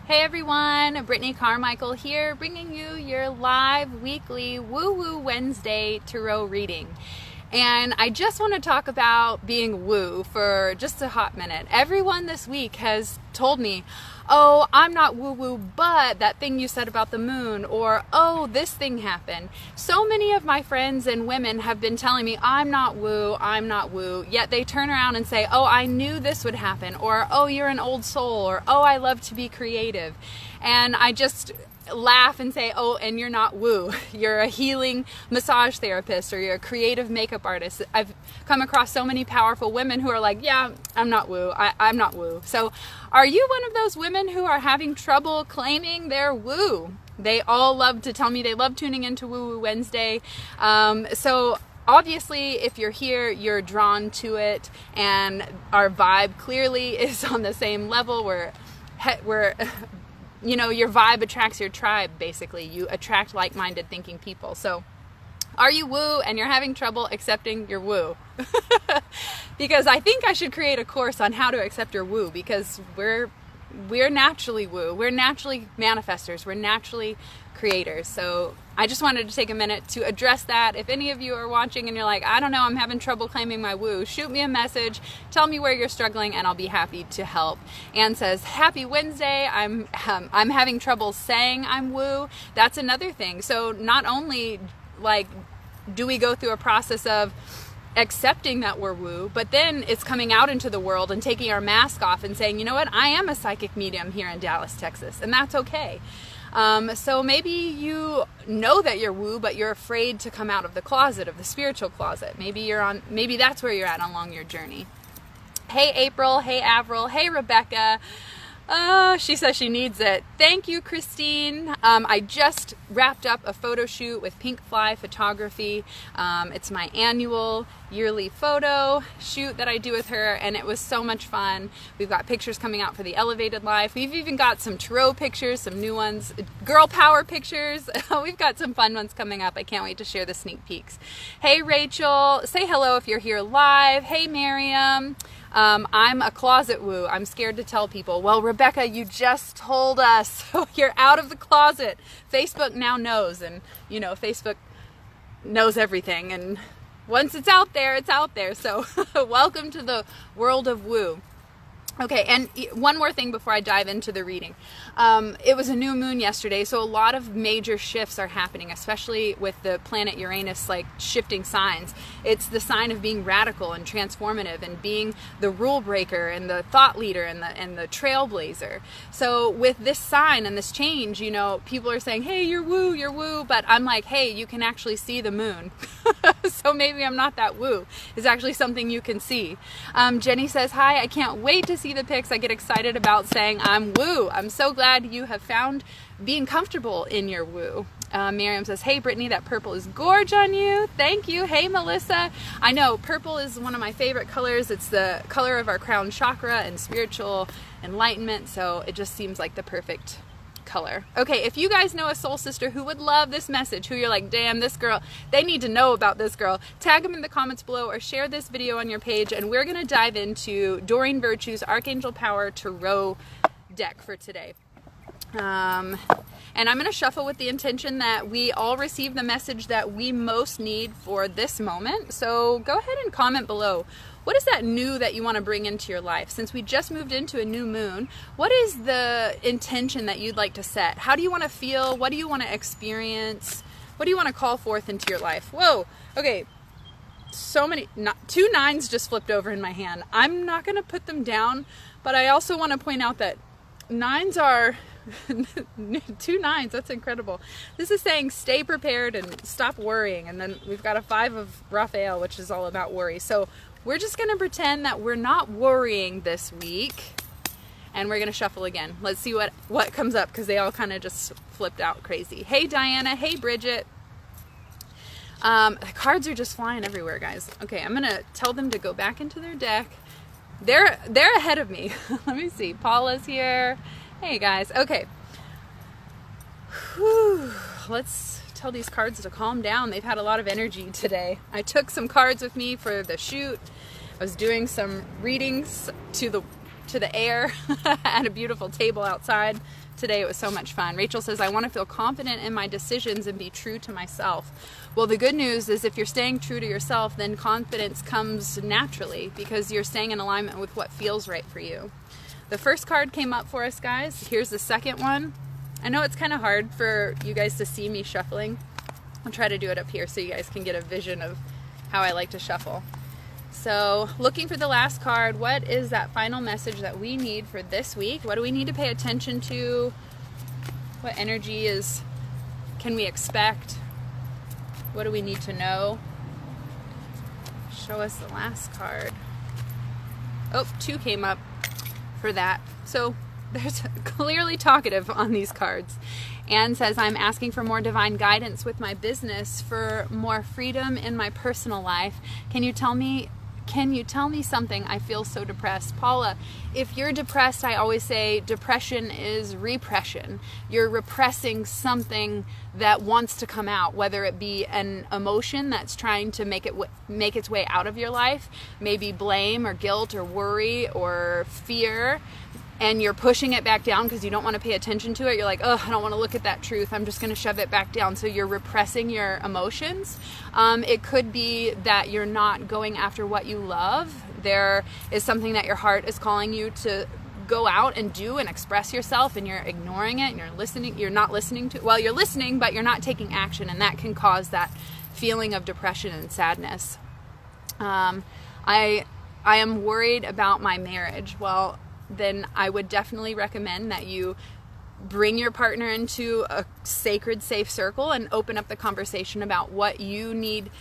Hey everyone, Brittany Carmichael here, bringing you your live weekly Woo Woo Wednesday Tarot reading. And I just want to talk about being woo for just a hot minute. Everyone this week has told me, oh, I'm not woo woo, but that thing you said about the moon, or oh, this thing happened. So many of my friends and women have been telling me, I'm not woo, yet they turn around and say, oh, I knew this would happen, or oh, you're an old soul, or oh, I love to be creative. And I just laugh and say, oh, and you're not woo. You're a healing massage therapist, or you're a creative makeup artist. I've come across so many powerful women who are like, yeah, I'm not woo. I'm not woo. So are you one of those women who are having trouble claiming their woo? They all love to tell me they love tuning into Woo Woo Wednesday. So obviously, if you're here, you're drawn to it, and our vibe clearly is on the same level. We're you know, your vibe attracts your tribe, basically. You attract like-minded thinking people. So are you woo and you're having trouble accepting your woo? Because I think I should create a course on how to accept your woo, because we're naturally woo. We're naturally manifestors. We're naturally creators. So I just wanted to take a minute to address that. If any of you are watching and you're like, I don't know, I'm having trouble claiming my woo, shoot me a message, tell me where you're struggling, and I'll be happy to help. Anne says, happy Wednesday. I'm having trouble saying I'm woo. That's another thing. So not only like do we go through a process of accepting that we're woo, but then it's coming out into the world and taking our mask off and saying, you know what, I am a psychic medium here in Dallas, Texas, and that's okay. So maybe you know that you're woo, but you're afraid to come out of the closet, of the spiritual closet. Maybe that's where you're at along your journey. Hey April, hey Avril, hey Rebecca. She says she needs it. Thank you, Christine. I just wrapped up a photo shoot with Pink Fly Photography. It's my annual yearly photo shoot that I do with her, and it was so much fun. We've got pictures coming out for the Elevated Life. We've even got some tarot pictures, some new ones, girl power pictures. We've got some fun ones coming up. I can't wait to share the sneak peeks. Hey, Rachel. Say hello if you're here live. Hey, Miriam. I'm a closet woo. I'm scared to tell people. Well, Rebecca, you just told us. You're out of the closet. Facebook now knows, and you know, Facebook knows everything, and once it's out there, it's out there. So welcome to the world of woo. Okay, and one more thing before I dive into the reading. It was a new moon yesterday, so a lot of major shifts are happening, especially with the planet Uranus like shifting signs. It's the sign of being radical and transformative and being the rule breaker and the thought leader and the trailblazer. So with this sign and this change, you know, people are saying, hey, you're woo, but I'm like, hey, you can actually see the moon. So maybe I'm not that woo. It's actually something you can see. Jenny says, hi, I can't wait to see the pics. I get excited about saying I'm woo. I'm so glad you have found being comfortable in your woo. Miriam says, hey Brittany, that purple is gorge on you. Thank you. Hey Melissa. I know purple is one of my favorite colors. It's the color of our crown chakra and spiritual enlightenment, so it just seems like the perfect color. Okay, if you guys know a soul sister who would love this message, who you're like, damn, this girl, they need to know about this girl, tag them in the comments below or share this video on your page, and we're going to dive into Doreen Virtue's Archangel Power Tarot deck for today. And I'm going to shuffle with the intention that we all receive the message that we most need for this moment. So go ahead and comment below. What is that new that you want to bring into your life? Since we just moved into a new moon, what is the intention that you'd like to set? How do you want to feel? What do you want to experience? What do you want to call forth into your life? Whoa, okay. So many, two nines just flipped over in my hand. I'm not going to put them down, but I also want to point out that nines are two nines. That's incredible. This is saying stay prepared and stop worrying. And then we've got a 5 of Raphael, which is all about worry. So we're just going to pretend that we're not worrying this week, and we're going to shuffle again. Let's see what comes up, because they all kind of just flipped out crazy. Hey Diana, hey Bridget. The cards are just flying everywhere, guys. Okay, I'm going to tell them to go back into their deck. They're ahead of me. Let me see. Paula's here. Hey guys. Okay. Whew. Let's tell these cards to calm down. They've had a lot of energy today. I took some cards with me for the shoot. I was doing some readings to the to the air at a beautiful table outside today. It was so much fun. Rachel says, I want to feel confident in my decisions and be true to myself. Well, the good news is if you're staying true to yourself, then confidence comes naturally because you're staying in alignment with what feels right for you. The first card came up for us, guys. Here's the second one. I know it's kind of hard for you guys to see me shuffling. I'll try to do it up here so you guys can get a vision of how I like to shuffle. So looking for the last card, what is that final message that we need for this week? What do we need to pay attention to? What energy can we expect? What do we need to know? Show us the last card. Oh, 2 came up for that. So there's clearly talkative on these cards. Anne says, I'm asking for more divine guidance with my business, for more freedom in my personal life. Can you tell me something? I feel so depressed. Paula, if you're depressed, I always say depression is repression. You're repressing something that wants to come out, whether it be an emotion that's trying to make its way out of your life, maybe blame or guilt or worry or fear, and you're pushing it back down because you don't want to pay attention to it. You're like, oh, I don't want to look at that truth. I'm just going to shove it back down. So you're repressing your emotions. It could be that you're not going after what you love. There is something that your heart is calling you to go out and do and express yourself, and you're ignoring it, and you're not listening to, well, you're listening, but you're not taking action, and that can cause that feeling of depression and sadness. I am worried about my marriage. Well, then I would definitely recommend that you bring your partner into a sacred, safe circle and open up the conversation about what you need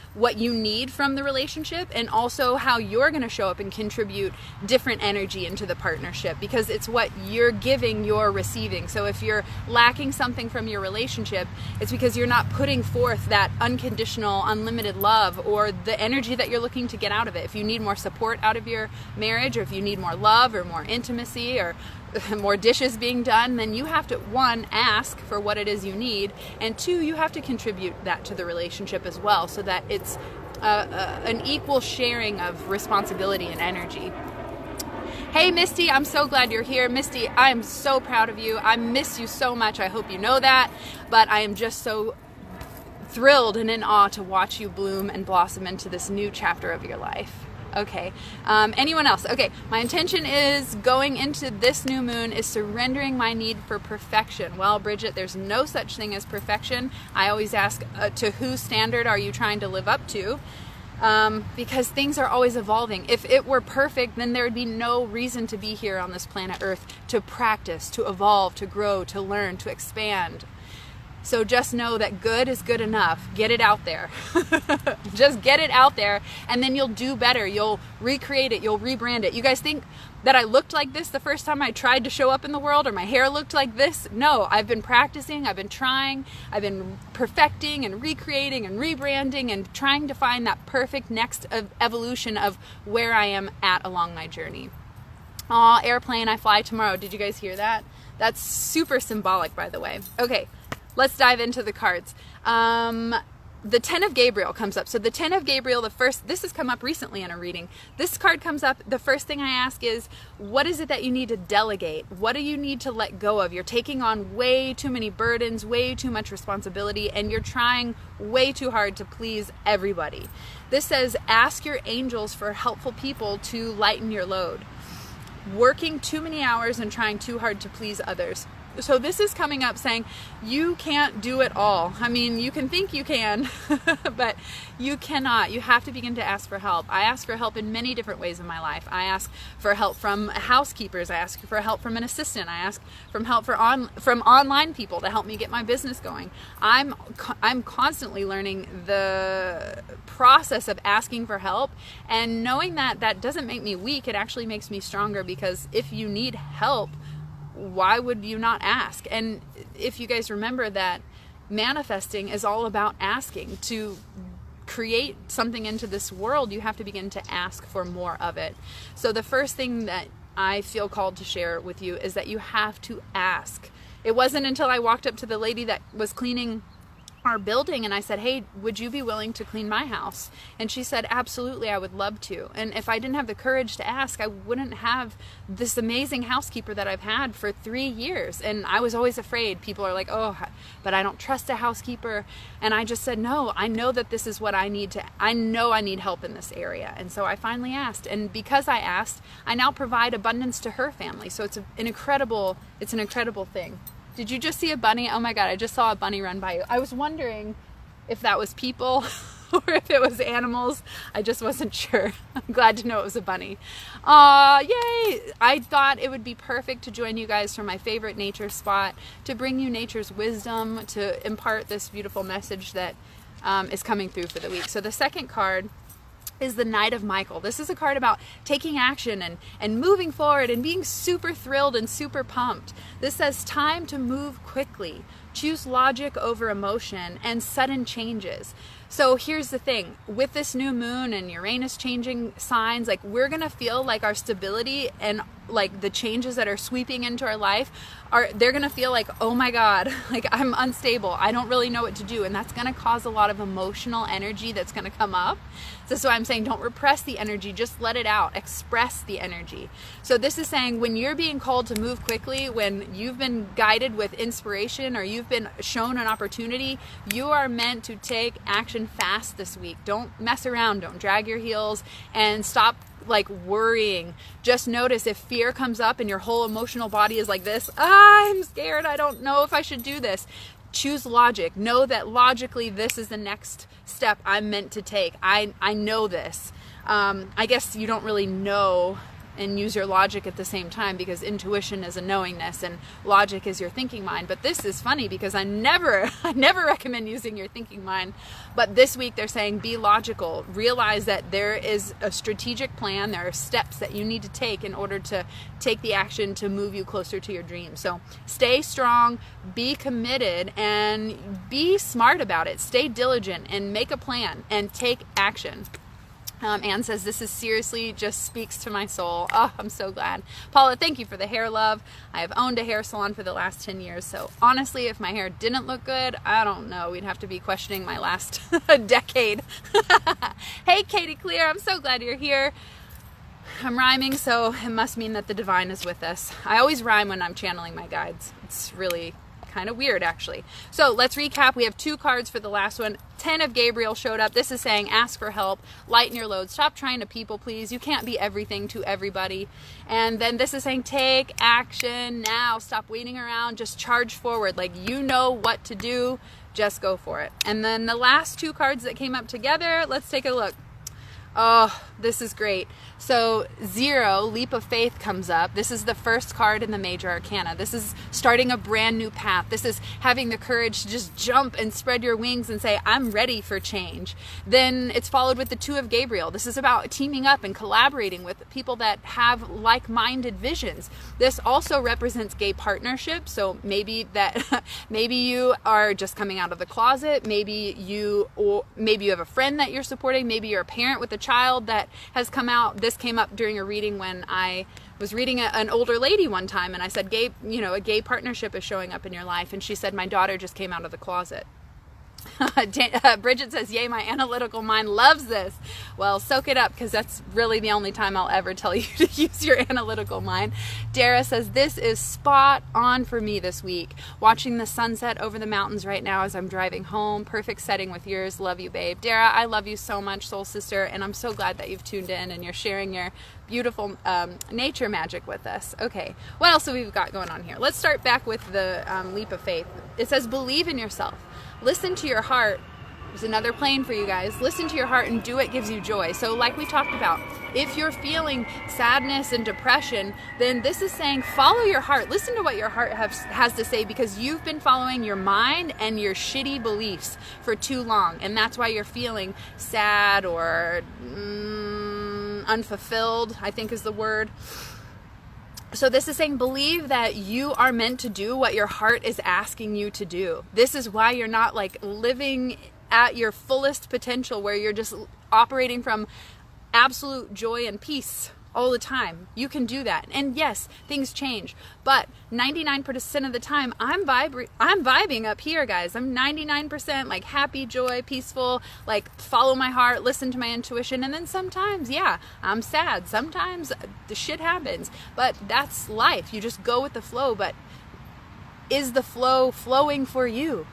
from the relationship, and also how you're going to show up and contribute different energy into the partnership, because it's what you're giving, you're receiving. So if you're lacking something from your relationship, it's because you're not putting forth that unconditional, unlimited love or the energy that you're looking to get out of it. If you need more support out of your marriage, or if you need more love or more intimacy or more dishes being done, then you have to, 1, ask for what it is you need, and 2, you have to contribute that to the relationship as well, so that it's an equal sharing of responsibility and energy. Hey Misty, I'm so glad you're here. Misty, I am so proud of you. I miss you so much. I hope you know that, but I am just so thrilled and in awe to watch you bloom and blossom into this new chapter of your life. Okay, anyone else? Okay, my intention is going into this new moon is surrendering my need for perfection. Well, Bridget, there's no such thing as perfection. I always ask, to whose standard are you trying to live up to? Because things are always evolving. If it were perfect, then there would be no reason to be here on this planet Earth, to practice, to evolve, to grow, to learn, to expand. So just know that good is good enough. Get it out there. Just get it out there, and then you'll do better. You'll recreate it. You'll rebrand it. You guys think that I looked like this the first time I tried to show up in the world, or my hair looked like this? No, I've been practicing. I've been trying. I've been perfecting and recreating and rebranding and trying to find that perfect next evolution of where I am at along my journey. Aw, airplane, I fly tomorrow. Did you guys hear that? That's super symbolic, by the way. Okay. Let's dive into the cards. The 10 of Gabriel comes up. So the 10 of Gabriel, this has come up recently in a reading. This card comes up. The first thing I ask is, what is it that you need to delegate? What do you need to let go of? You're taking on way too many burdens, way too much responsibility, and you're trying way too hard to please everybody. This says, ask your angels for helpful people to lighten your load. Working too many hours and trying too hard to please others. So this is coming up saying you can't do it all. I mean, you can think you can, but you cannot. You have to begin to ask for help. I ask for help in many different ways in my life. I ask for help from housekeepers. I ask for help from an assistant. I ask for help from online people to help me get my business going. I'm constantly learning the process of asking for help, and knowing that that doesn't make me weak. It actually makes me stronger, because if you need help, why would you not ask? And if you guys remember that manifesting is all about asking. To create something into this world, you have to begin to ask for more of it. So the first thing that I feel called to share with you is that you have to ask. It wasn't until I walked up to the lady that was cleaning our building, and I said, hey, would you be willing to clean my house? And she said, absolutely, I would love to. And if I didn't have the courage to ask, I wouldn't have this amazing housekeeper that I've had for 3 years. And I was always afraid. People are like, oh, but I don't trust a housekeeper. And I just said, no, I know that this is what I need I know I need help in this area. And so I finally asked. And because I asked, I now provide abundance to her family. So it's an incredible thing. Did you just see a bunny? Oh my God, I just saw a bunny run by you. I was wondering if that was people or if it was animals. I just wasn't sure. I'm glad to know it was a bunny. Yay! I thought it would be perfect to join you guys from my favorite nature spot, to bring you nature's wisdom, to impart this beautiful message that is coming through for the week. So the second card is the Knight of Michael. This is a card about taking action and moving forward and being super thrilled and super pumped. This says time to move quickly, choose logic over emotion, and sudden changes. So here's the thing, with this new moon and Uranus changing signs, like we're gonna feel like our stability and like the changes that are sweeping into our life they're gonna feel like, oh my God, like I'm unstable, I don't really know what to do, and that's gonna cause a lot of emotional energy that's gonna come up. So that's why I'm saying don't repress the energy, just let it out, express the energy. So this is saying when you're being called to move quickly, when you've been guided with inspiration or you've been shown an opportunity, you are meant to take action fast this week. Don't mess around, don't drag your heels, and stop like worrying. Just notice if fear comes up and your whole emotional body is like this, I'm scared, I don't know if I should do this. Choose logic. Know that logically this is the next step I'm meant to take. I know this. I guess you don't really know and use your logic at the same time, because intuition is a knowingness and logic is your thinking mind. But this is funny because I never recommend using your thinking mind. But this week they're saying be logical. Realize that there is a strategic plan. There are steps that you need to take in order to take the action to move you closer to your dreams. So stay strong, be committed, and be smart about it. Stay diligent and make a plan and take action. Anne says, this is seriously just speaks to my soul. Oh, I'm so glad. Paula, thank you for the hair love. I have owned a hair salon for the last 10 years. So honestly, if my hair didn't look good, I don't know. We'd have to be questioning my last decade. Hey, Katie Clear, I'm so glad you're here. I'm rhyming, so it must mean that the divine is with us. I always rhyme when I'm channeling my guides. It's really kind of weird, actually. So let's recap. We have 2 cards for the last one. 10 of Gabriel showed up. This is saying ask for help, lighten your load, stop trying to people please. You can't be everything to everybody. And then this is saying take action now, stop waiting around, just charge forward. Like you know what to do, just go for it. And then the last 2 cards that came up together, let's take a look. Oh, this is great. So 0, Leap of Faith, comes up. This is the first card in the Major Arcana. This is starting a brand new path. This is having the courage to just jump and spread your wings and say, I'm ready for change. Then it's followed with the 2 of Gabriel. This is about teaming up and collaborating with people that have like-minded visions. This also represents gay partnership. So maybe you are just coming out of the closet. Maybe you have a friend that you're supporting. Maybe you're a parent with a child that has come out. This came up during a reading when I was reading an older lady one time, and I said, a gay partnership is showing up in your life. And she said, my daughter just came out of the closet. Bridget says, yay, my analytical mind loves this. Well, soak it up, because that's really the only time I'll ever tell you to use your analytical mind. Dara says, this is spot on for me this week. Watching the sunset over the mountains right now as I'm driving home. Perfect setting with yours. Love you, babe. Dara, I love you so much, soul sister, and I'm so glad that you've tuned in and you're sharing your beautiful nature magic with us. Okay, what else have we got going on here? Let's start back with the leap of faith. It says, believe in yourself. Listen to your heart. There's another plane for you guys. Listen to your heart and do what gives you joy. So like we talked about, if you're feeling sadness and depression, then this is saying follow your heart. Listen to what your heart has to say, because you've been following your mind and your shitty beliefs for too long. And that's why you're feeling sad or unfulfilled, I think is the word. So this is saying believe that you are meant to do what your heart is asking you to do. This is why you're not like living at your fullest potential, where you're just operating from absolute joy and peace all the time. You can do that. And yes, things change, but 99% of the time I'm vibing up here, guys. I'm 99% like happy, joy, peaceful, like follow my heart, listen to my intuition. And then sometimes, yeah, I'm sad. Sometimes the shit happens, but that's life. You just go with the flow. But is the flow flowing for you?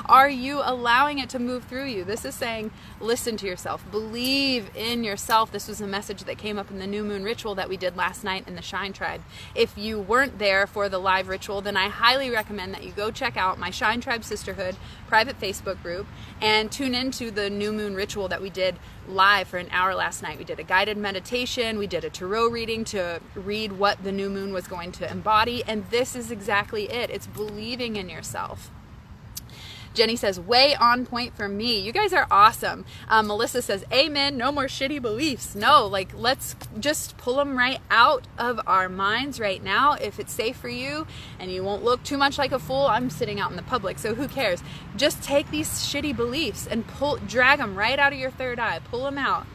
Are you allowing it to move through you? This is saying, listen to yourself, believe in yourself. This was a message that came up in the new moon ritual that we did last night in the Shine Tribe. If you weren't there for the live ritual, then I highly recommend that you go check out my Shine Tribe Sisterhood private Facebook group and tune into the new moon ritual that we did live for an hour last night. We did a guided meditation, we did a tarot reading to read what the new moon was going to embody, and this is exactly it. It's believing in yourself. Jenny says, way on point for me. You guys are awesome. Melissa says, amen, no more shitty beliefs. No, like, let's just pull them right out of our minds right now. If it's safe for you and you won't look too much like a fool, I'm sitting out in the public, so who cares? Just take these shitty beliefs and drag them right out of your third eye. Pull them out.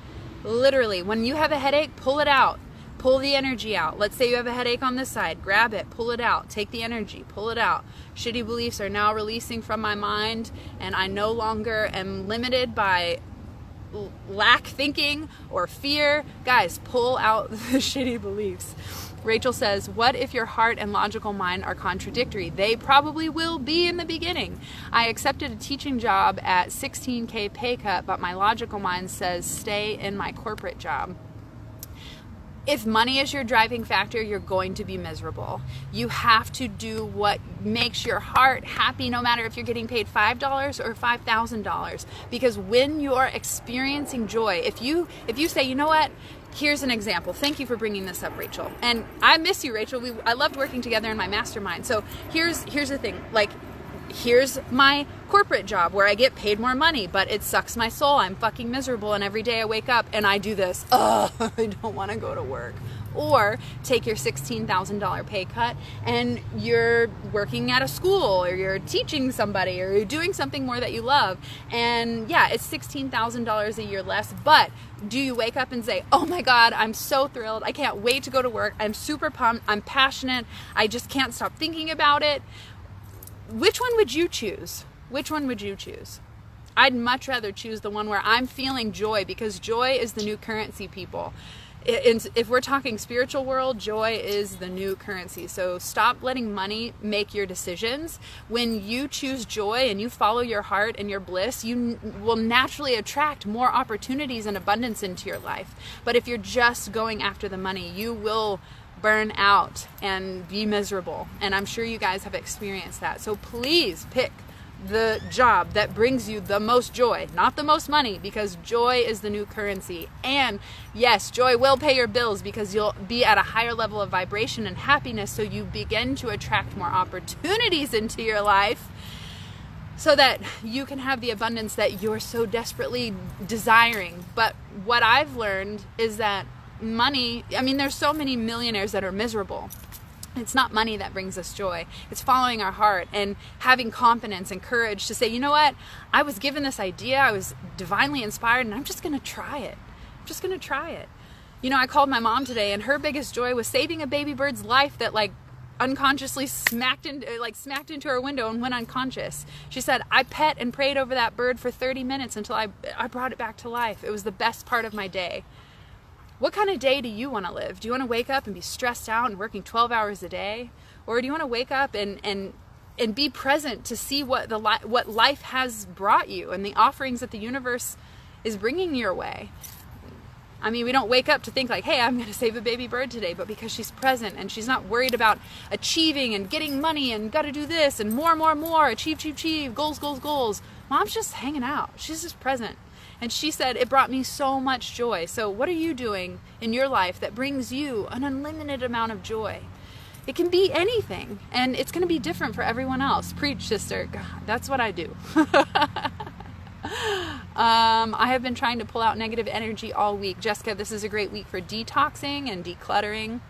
Literally, when you have a headache, pull it out. Pull the energy out. Let's say you have a headache on this side. Grab it, pull it out, take the energy, pull it out. Shitty beliefs are now releasing from my mind, and I no longer am limited by lack thinking or fear. Guys, pull out the shitty beliefs. Rachel says, what if your heart and logical mind are contradictory? They probably will be in the beginning. I accepted a teaching job at $16K pay cut, but my logical mind says stay in my corporate job. If money is your driving factor, you're going to be miserable. You have to do what makes your heart happy, no matter if you're getting paid $5 or $5,000. Because when you're experiencing joy, if you say, you know what, here's an example. Thank you for bringing this up, Rachel. And I miss you, Rachel. I loved working together in my mastermind. So here's the thing. Like, here's my corporate job where I get paid more money, but it sucks my soul. I'm fucking miserable, and every day I wake up and I do this. Oh, I don't want to go to work. Or take your $16,000 pay cut and you're working at a school, or you're teaching somebody, or you're doing something more that you love. And yeah, it's $16,000 a year less, but do you wake up and say, oh my God, I'm so thrilled. I can't wait to go to work. I'm super pumped. I'm passionate. I just can't stop thinking about it. Which one would you choose? Which one would you choose? I'd much rather choose the one where I'm feeling joy, because joy is the new currency, people. If we're talking spiritual world, joy is the new currency. So stop letting money make your decisions. When you choose joy and you follow your heart and your bliss, you will naturally attract more opportunities and abundance into your life. But if you're just going after the money, you will burn out and be miserable. And I'm sure you guys have experienced that. So please pick the job that brings you the most joy, not the most money, because joy is the new currency. And yes, joy will pay your bills because you'll be at a higher level of vibration and happiness, so you begin to attract more opportunities into your life so that you can have the abundance that you're so desperately desiring. But what I've learned is that money, I mean, there's so many millionaires that are miserable. It's not money that brings us joy. It's following our heart and having confidence and courage to say, you know what? I was given this idea. I was divinely inspired, and I'm just going to try it. I'm just going to try it. You know, I called my mom today, and her biggest joy was saving a baby bird's life that unconsciously smacked into her window and went unconscious. She said, I pet and prayed over that bird for 30 minutes until I brought it back to life. It was the best part of my day. What kind of day do you want to live? Do you want to wake up and be stressed out and working 12 hours a day? Or do you want to wake up and be present to see what life has brought you and the offerings that the universe is bringing your way? I mean, we don't wake up to think like, hey, I'm going to save a baby bird today, but because she's present and she's not worried about achieving and getting money and got to do this and more, achieve, goals. Mom's just hanging out. She's just present. And she said, it brought me so much joy. So what are you doing in your life that brings you an unlimited amount of joy? It can be anything, and it's going to be different for everyone else. Preach, sister. God, that's what I do. I have been trying to pull out negative energy all week. Jessica, this is a great week for detoxing and decluttering.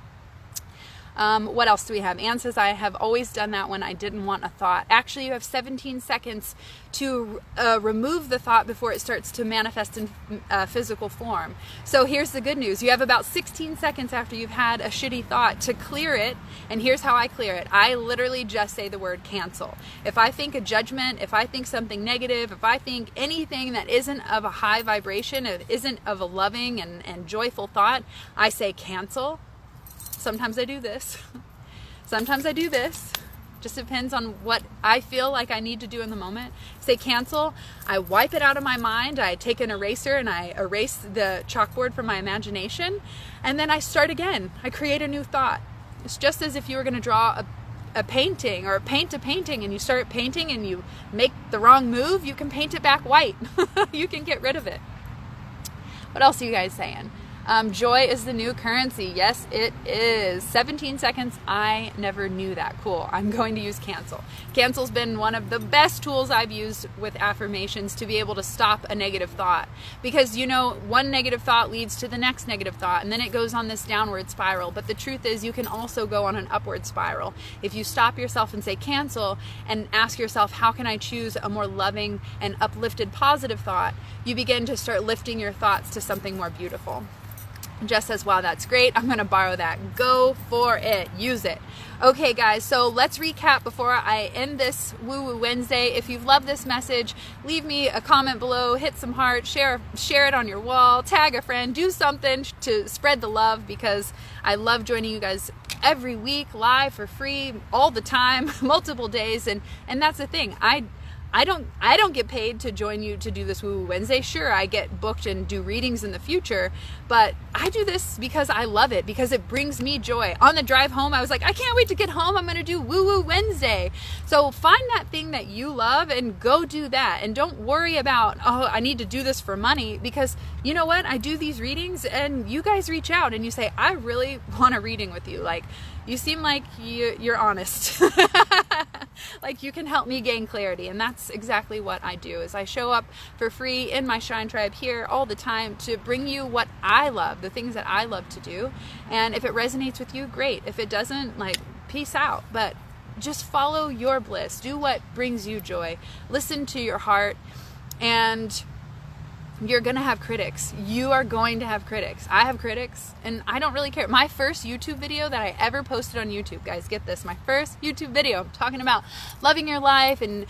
What else do we have? Anne says, I have always done that when I didn't want a thought. Actually, you have 17 seconds to remove the thought before it starts to manifest in physical form. So here's the good news. You have about 16 seconds after you've had a shitty thought to clear it. And here's how I clear it. I literally just say the word cancel. If I think a judgment, if I think something negative, if I think anything that isn't of a high vibration, if isn't of a loving and joyful thought, I say cancel. Sometimes I do this. Sometimes I do this. Just depends on what I feel like I need to do in the moment. Say cancel. I wipe it out of my mind. I take an eraser and I erase the chalkboard from my imagination. And then I start again. I create a new thought. It's just as if you were going to draw a painting or paint a painting, and you start painting and you make the wrong move, you can paint it back white. You can get rid of it. What else are you guys saying? Joy is the new currency. Yes, it is. 17 seconds. I never knew that. Cool. I'm going to use cancel. Cancel's been one of the best tools I've used with affirmations to be able to stop a negative thought. Because, you know, one negative thought leads to the next negative thought, and then it goes on this downward spiral. But the truth is, you can also go on an upward spiral. If you stop yourself and say cancel and ask yourself, how can I choose a more loving and uplifted positive thought, you begin to start lifting your thoughts to something more beautiful. Jess says, wow, that's great. I'm going to borrow that. Go for it. Use it. Okay, guys, so let's recap before I end this Woo Woo Wednesday. If you've loved this message, leave me a comment below, hit some hearts, share it on your wall, tag a friend, do something to spread the love, because I love joining you guys every week, live for free, all the time, multiple days. And that's the thing. I don't get paid to join you to do this Woo Woo Wednesday. Sure, I get booked and do readings in the future, but I do this because I love it, because it brings me joy. On the drive home, I was like, I can't wait to get home. I'm going to do Woo Woo Wednesday. So find that thing that you love and go do that. And don't worry about, oh, I need to do this for money, because you know what? I do these readings and you guys reach out and you say, I really want a reading with you. Like, you seem like you're honest. Like you can help me gain clarity. And that's exactly what I do, is I show up for free in my Shine Tribe here all the time to bring you what I love, the things that I love to do. And if it resonates with you, great. If it doesn't, like, peace out. But just follow your bliss. Do what brings you joy. Listen to your heart. And you're going to have critics. You are going to have critics. I have critics, and I don't really care. My first YouTube video that I ever posted on YouTube, guys, get this, my first YouTube video, I'm talking about loving your life and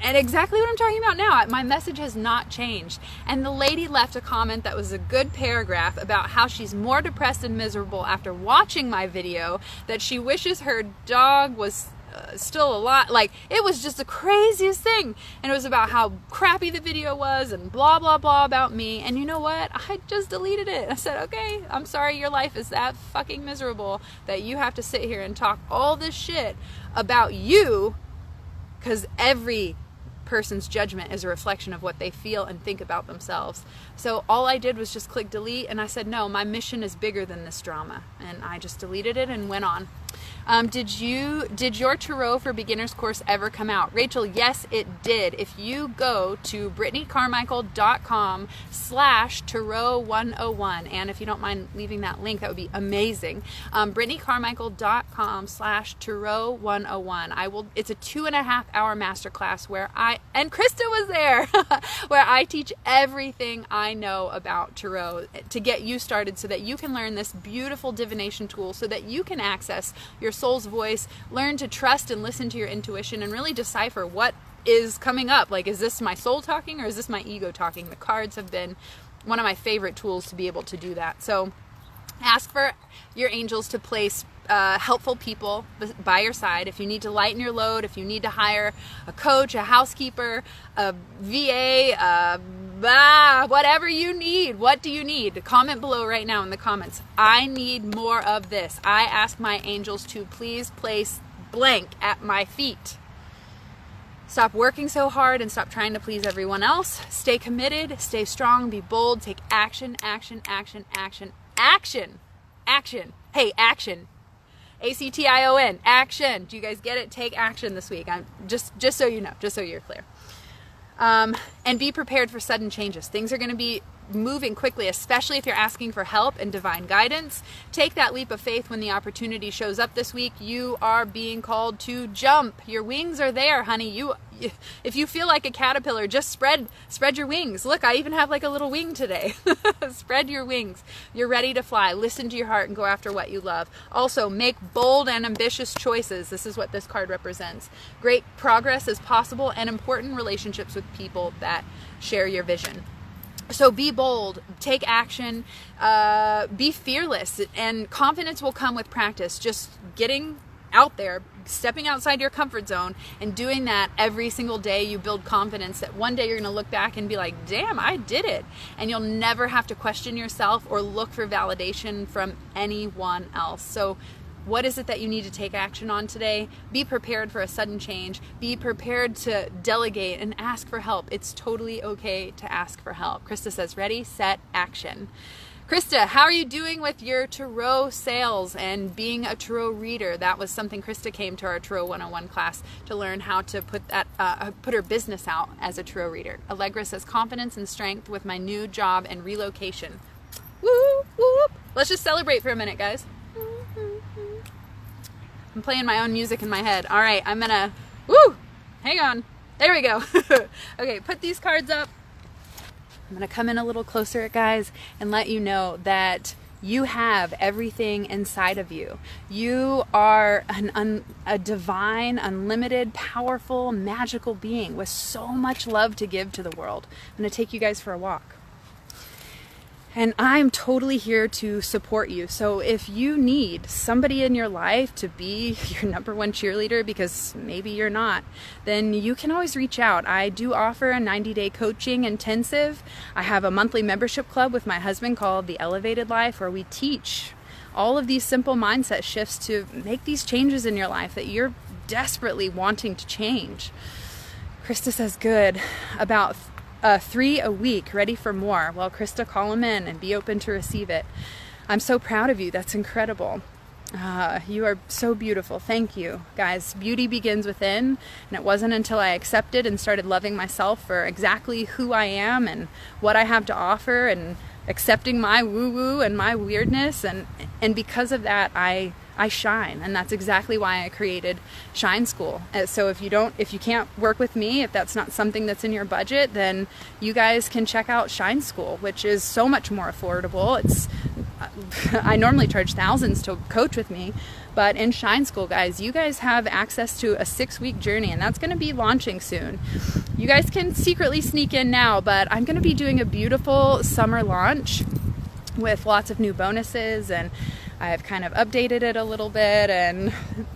exactly what I'm talking about now. My message has not changed. And the lady left a comment that was a good paragraph about how she's more depressed and miserable after watching my video, that she wishes her dog was still alive. Like, it was just the craziest thing, and it was about how crappy the video was and blah blah blah about me. And you know what, I just deleted it. I said, okay, I'm sorry your life is that fucking miserable that you have to sit here and talk all this shit about you, because every person's judgment is a reflection of what they feel and think about themselves. So all I did was just click delete, and I said, no, my mission is bigger than this drama, and I just deleted it and went on. Did your Tarot for Beginners course ever come out? Rachel, yes, it did. If you go to BrittanyCarmichael.com/Tarot101, and if you don't mind leaving that link, that would be amazing. BrittanyCarmichael.com/Tarot101. It's a 2.5-hour masterclass where and Krista was there, where I teach everything I know about Tarot to get you started, so that you can learn this beautiful divination tool, so that you can access your soul's voice, learn to trust and listen to your intuition, and really decipher what is coming up. Like, is this my soul talking or is this my ego talking? The cards have been one of my favorite tools to be able to do that. So ask for your angels to place helpful people by your side. If you need to lighten your load, if you need to hire a coach, a housekeeper, a VA, whatever you need. What do you need? Comment below right now in the comments. I need more of this. I ask my angels to please place blank at my feet. Stop working so hard and stop trying to please everyone else. Stay committed, stay strong, be bold, take action, action, action, action, action, action. Hey, action. ACTION, action. Do you guys get it? Take action this week. I'm just so you know, just so you're clear. And be prepared for sudden changes. Things are going to be moving quickly, especially if you're asking for help and divine guidance. Take that leap of faith when the opportunity shows up this week. You are being called to jump. Your wings are there, honey. If you feel like a caterpillar, just spread your wings. Look, I even have like a little wing today. Spread your wings. You're ready to fly. Listen to your heart and go after what you love. Also, make bold and ambitious choices. This is what this card represents. Great progress is possible and important relationships with people that share your vision. So be bold, take action, be fearless, and confidence will come with practice. Just getting out there, stepping outside your comfort zone and doing that every single day, you build confidence that one day you're going to look back and be like, damn, I did it. And you'll never have to question yourself or look for validation from anyone else. So what is it that you need to take action on today? Be prepared for a sudden change. Be prepared to delegate and ask for help. It's totally okay to ask for help. Krista says, ready, set, action. Krista, how are you doing with your tarot sales and being a tarot reader? That was something Krista came to our Tarot 101 class to learn how to put her business out as a tarot reader. Allegra says, confidence and strength with my new job and relocation. Woo, whoop. Let's just celebrate for a minute, guys. I'm playing my own music in my head. All right, I'm gonna, hang on. There we go. Okay, put these cards up. I'm gonna come in a little closer, guys, and let you know that you have everything inside of you. You are a divine, unlimited, powerful, magical being with so much love to give to the world. I'm gonna take you guys for a walk. And I'm totally here to support you. So if you need somebody in your life to be your #1 cheerleader, because maybe you're not, then you can always reach out. I do offer a 90-day coaching intensive. I have a monthly membership club with my husband called The Elevated Life, where we teach all of these simple mindset shifts to make these changes in your life that you're desperately wanting to change. Krista says, good. About 3 a week, ready for more. Well, Krista, call them in and be open to receive it. I'm so proud of you. That's incredible. You are so beautiful. Thank you, guys. Beauty begins within, and it wasn't until I accepted and started loving myself for exactly who I am and what I have to offer, and accepting my woo-woo and my weirdness, and because of that, I shine. And that's exactly why I created Shine School. So if you can't work with me, if that's not something that's in your budget, then you guys can check out Shine School, which is so much more affordable. I normally charge thousands to coach with me, but in Shine School, guys, you guys have access to a 6-week journey, and that's going to be launching soon. You guys can secretly sneak in now, but I'm going to be doing a beautiful summer launch with lots of new bonuses, and I've kind of updated it a little bit, and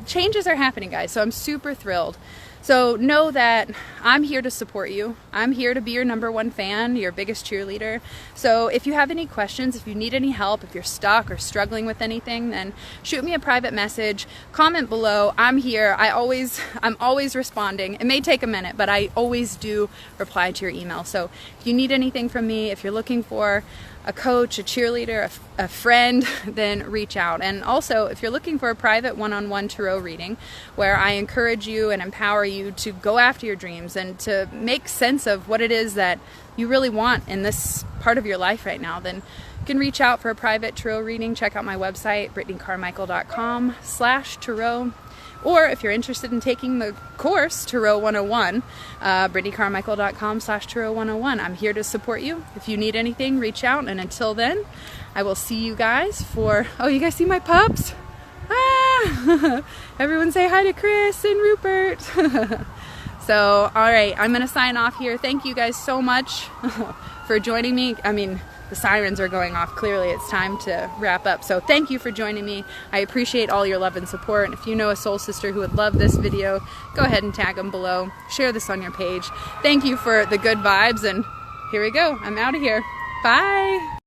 changes are happening, guys. So I'm super thrilled. So know that I'm here to support you. I'm here to be your #1 fan, your biggest cheerleader. So if you have any questions, if you need any help, if you're stuck or struggling with anything, then shoot me a private message, comment below. I'm here. I'm always responding. It may take a minute, but I always do reply to your email. So if you need anything from me, if you're looking for a coach, a cheerleader, a friend, then reach out. And also, if you're looking for a private one-on-one tarot reading where I encourage you and empower you to go after your dreams and to make sense of what it is that you really want in this part of your life right now, then you can reach out for a private tarot reading. Check out my website, brittanycarmichael.com/tarot. Or if you're interested in taking the course, Tarot 101, brittanycarmichael.com/Tarot 101. I'm here to support you. If you need anything, reach out. And until then, I will see you guys for... Oh, you guys see my pups? Ah! Everyone say hi to Chris and Rupert. So, all right, I'm going to sign off here. Thank you guys so much for joining me. I mean, the sirens are going off. Clearly, it's time to wrap up. So thank you for joining me. I appreciate all your love and support. And if you know a soul sister who would love this video, go ahead and tag them below. Share this on your page. Thank you for the good vibes. And here we go. I'm out of here. Bye.